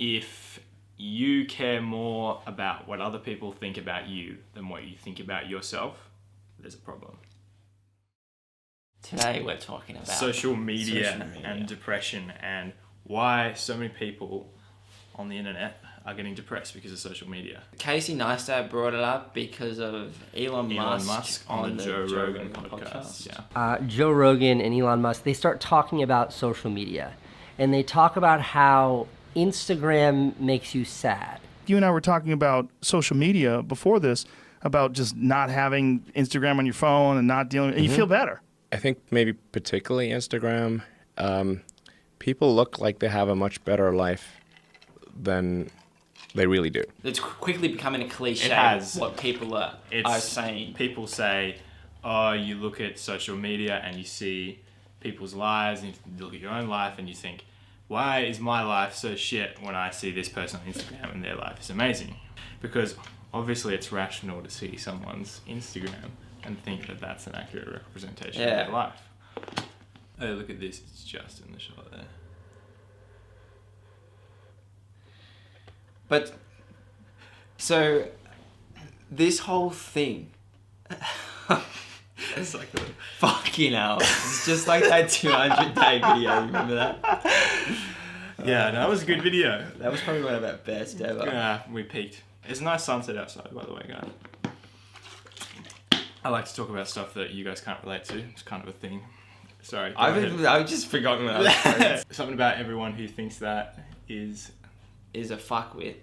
if you care more about what other people think about you than what you think about yourself, there's a problem. Today we're talking about social media and depression, and why so many people on the internet are getting depressed because of social media. Casey Neistat brought it up because of Elon Musk on the Joe Rogan podcast. Joe Rogan and Elon Musk, they start talking about social media, and they talk about how Instagram makes you sad. You and I were talking about social media before this, about just not having Instagram on your phone and not dealing, and you feel better. I think maybe particularly Instagram, people look like they have a much better life than they really do. It's quickly becoming a cliche. It has. What people are saying. People say, oh, you look at social media and you see people's lives, and you look at your own life and you think, why is my life so shit when I see this person on Instagram and their life is amazing? Because obviously it's rational to see someone's Instagram and think that that's an accurate representation of their life. Oh, look at this. It's just in the shot there. But, so, this whole thing... It's like the... Fucking hell. It's just like that 200-day video, remember that? Yeah, that was a good video. That was probably one of our best ever. Yeah, we peaked. It's a nice sunset outside, by the way, guys. I like to talk about stuff that you guys can't relate to. It's kind of a thing. Sorry. I've just forgotten what I was Something about everyone who thinks that is a fuckwit.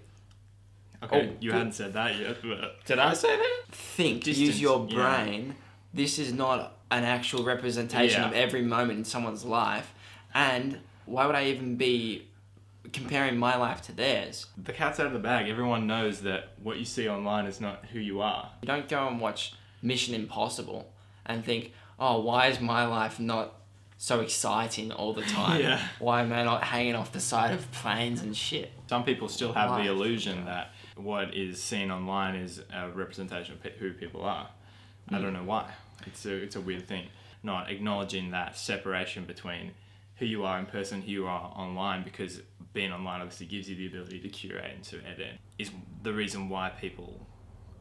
Okay, you hadn't said that yet, but... Did I say that? Use your brain. Yeah. This is not an actual representation of every moment in someone's life. And why would I even be comparing my life to theirs? The cat's out of the bag. Everyone knows that what you see online is not who you are. You don't go and watch Mission Impossible and think, oh, why is my life not so exciting all the time? Yeah. Why am I not hanging off the side of planes and shit? Some people still have the illusion that what is seen online is a representation of who people are. I don't know why. It's a weird thing. Not acknowledging that separation between who you are in person, who you are online, because being online obviously gives you the ability to curate and to edit, is the reason why people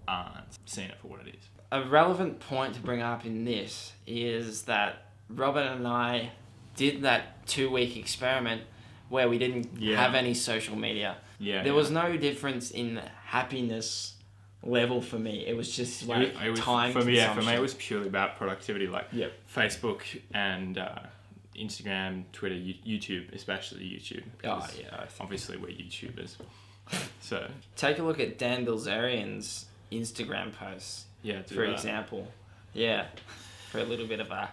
aren't seeing it for what it is. A relevant point to bring up in this is that Robert and I did that 2-week experiment where we didn't have any social media. There was no difference in happiness level for me. It was just like time for me. Yeah, consumption. for me it was purely about productivity, like Facebook and Instagram, Twitter, YouTube, especially YouTube. Oh yeah, obviously we're YouTubers. So take a look at Dan Bilzerian's Instagram posts. Yeah, for example. Yeah, for a little bit of a...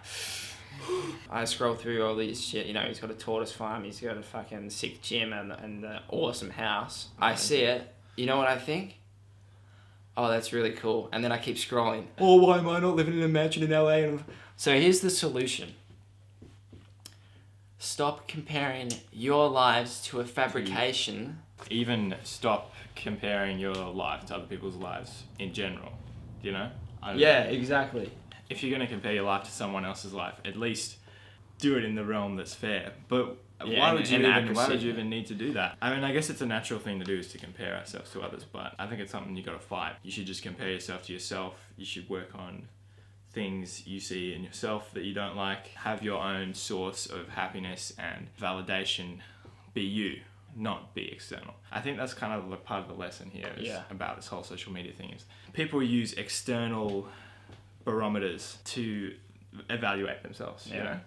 I scroll through all these shit, you know, he's got a tortoise farm, he's got a fucking sick gym and an awesome house. I see it, you know what I think? Oh, that's really cool. And then I keep scrolling. Oh, why am I not living in a mansion in LA? So here's the solution. Stop comparing your lives to a fabrication. Even stop comparing your life to other people's lives in general, you know? Exactly. If you're going to compare your life to someone else's life, at least do it in the realm that's fair. But why would you even need to do that? I mean, I guess it's a natural thing to do, is to compare ourselves to others, but I think it's something you got to fight. You should just compare yourself to yourself. You should work on things you see in yourself that you don't like. Have your own source of happiness and validation. Be you, not be external. I think that's kind of part of the lesson here about this whole social media thing, is people use external barometers to evaluate themselves. You know?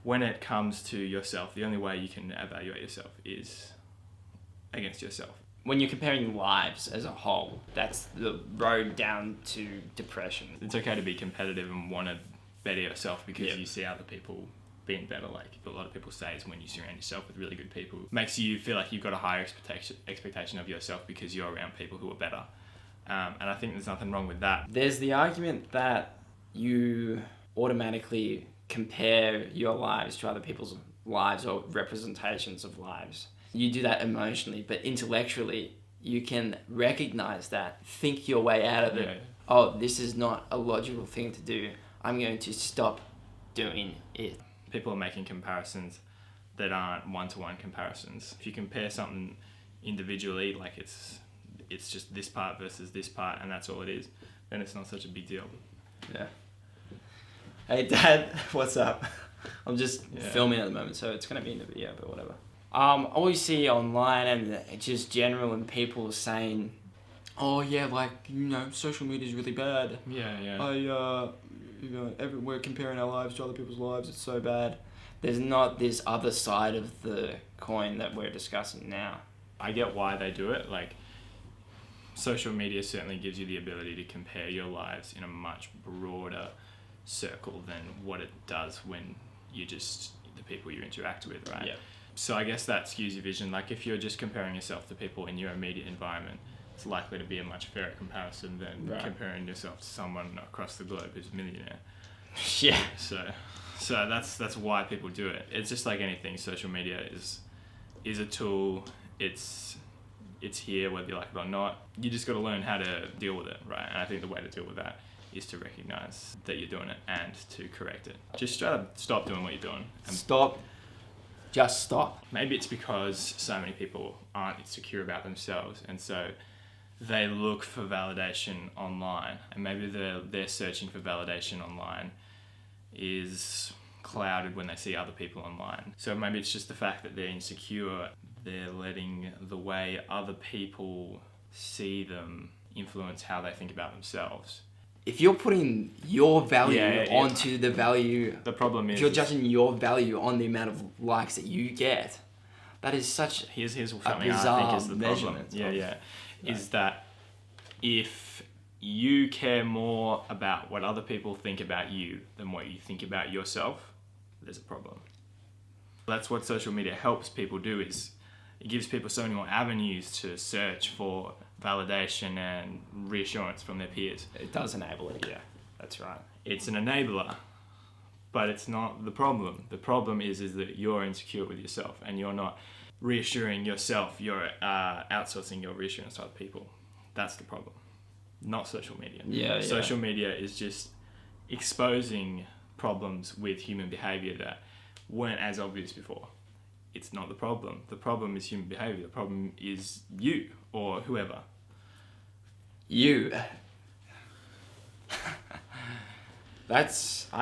When it comes to yourself, the only way you can evaluate yourself is against yourself. When you're comparing lives as a whole, that's the road down to depression. It's okay to be competitive and want to better yourself because you see other people being better. Like a lot of people say, is when you surround yourself with really good people, it makes you feel like you've got a higher expectation of yourself because you're around people who are better. And I think there's nothing wrong with that. There's the argument that you automatically compare your lives to other people's lives or representations of lives. You do that emotionally, but intellectually, you can recognize that, think your way out of it. Oh, this is not a logical thing to do. I'm going to stop doing it. People are making comparisons that aren't one-to-one comparisons. If you compare something individually, like it's just this part versus this part, and that's all it is, then it's not such a big deal. Yeah. Hey, Dad, what's up? I'm just filming at the moment, so it's going to be in the video, but whatever. All you see online and just general and people saying, oh yeah, like, social media is really bad. Yeah. We're comparing our lives to other people's lives. It's so bad. There's not this other side of the coin that we're discussing now. I get why they do it. Like, social media certainly gives you the ability to compare your lives in a much broader circle than what it does when you just the people you interact with, right? Yeah. So I guess that skews your vision. Like, if you're just comparing yourself to people in your immediate environment, it's likely to be a much fairer comparison than comparing yourself to someone across the globe who's a millionaire. Yeah. So that's why people do it. It's just like anything. Social media is a tool. It's here whether you like it or not. You just got to learn how to deal with it, right? And I think the way to deal with that is to recognize that you're doing it and to correct it. Just straight up stop doing what you're doing. Stop. Just stop. Maybe it's because so many people aren't insecure about themselves, and so they look for validation online, and maybe their searching for validation online is clouded when they see other people online. So maybe it's just the fact that they're insecure. They're letting the way other people see them influence how they think about themselves. If you're putting your value onto the value... The problem is... If you're judging your value on the amount of likes that you get, that is such here's something bizarre I think is the problem. Is that if you care more about what other people think about you than what you think about yourself, there's a problem. That's what social media helps people do, is it gives people so many more avenues to search for validation and reassurance from their peers. It does enable it, yeah. That's right. It's an enabler, but it's not the problem. The problem is that you're insecure with yourself and you're not reassuring yourself. You're outsourcing your reassurance to other people. That's the problem, not social media. Social media is just exposing problems with human behavior that weren't as obvious before. It's not the problem. The problem is human behavior. The problem is you or whoever. You. I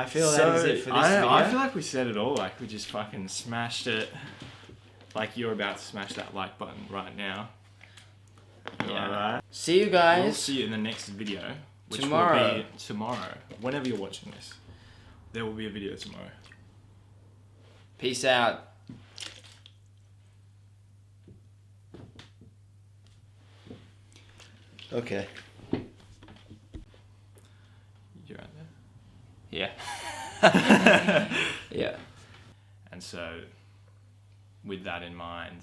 feel that is it for this video. I feel like we said it all. Like, we just fucking smashed it. Like, you're about to smash that like button right now. Alright. See you guys. We'll see you in the next video. Which tomorrow. will be tomorrow. Whenever you're watching this, there will be a video tomorrow. Peace out. Okay. You're out there? Yeah. Yeah. And so, with that in mind,